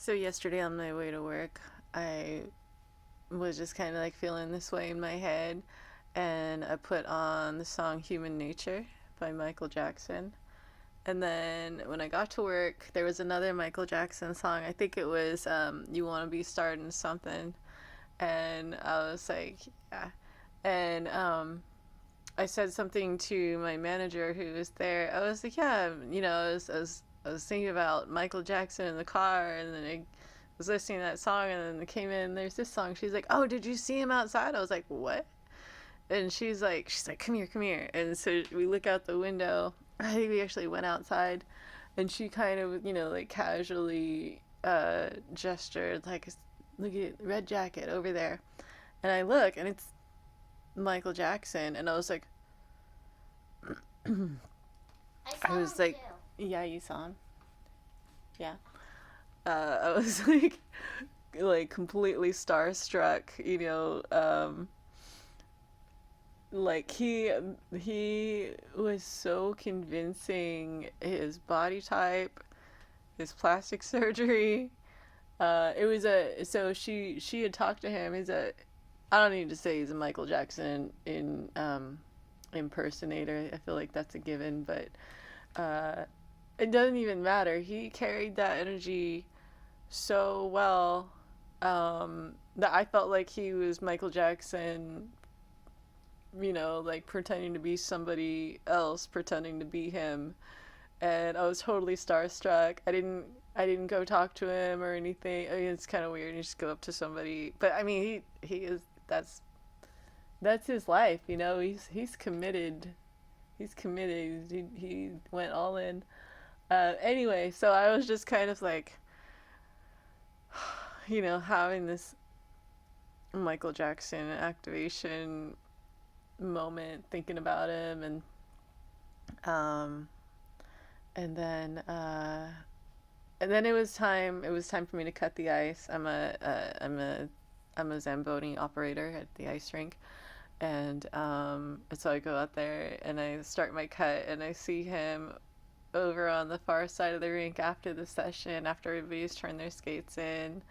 So yesterday on my way to work, I was just kind of like feeling this way in my head, and I put on the song Human Nature by Michael Jackson. And then when I got to work, there was another Michael Jackson song. I think it was You Want to Be Starting Something. And I was like, yeah. And I said something to my manager who was there. I was like, yeah, I was thinking about Michael Jackson in the car, and then I was listening to that song, and then it came in. There's this song. She's like, "Oh, did you see him outside?" I was like, "What?" And she's like, "Come here, come here." And so we look out the window. I think we actually went outside, and she kind of, like casually gestured, like, "Look at red jacket over there." And I look, and it's Michael Jackson, and I was like, I I saw was him like, too. "Yeah, you saw him." Yeah. I was like completely starstruck, like he was so convincing. His body type, his plastic surgery. It was a so she had talked to him. I don't need to say he's a Michael Jackson in impersonator. I feel like that's a given, but it doesn't even matter. He carried that energy so well, that I felt like he was Michael Jackson, like pretending to be somebody else, pretending to be him. And I was totally starstruck. I didn't go talk to him or anything. I mean, it's kind of weird. You just go up to somebody, but I mean, he is that's his life. He's committed. He's committed. He went all in. Anyway, so I was just kind of like, having this Michael Jackson activation moment, thinking about him, um, and then it was time. It was time for me to cut the ice. I'm a Zamboni operator at the ice rink, and so I go out there and I start my cut, and I see him over on the far side of the rink after the session, after everybody's turned their skates in,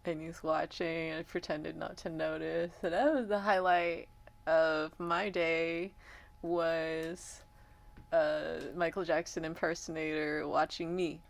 and he's watching. I pretended not to notice. So that was the highlight of my day, was Michael Jackson impersonator watching me.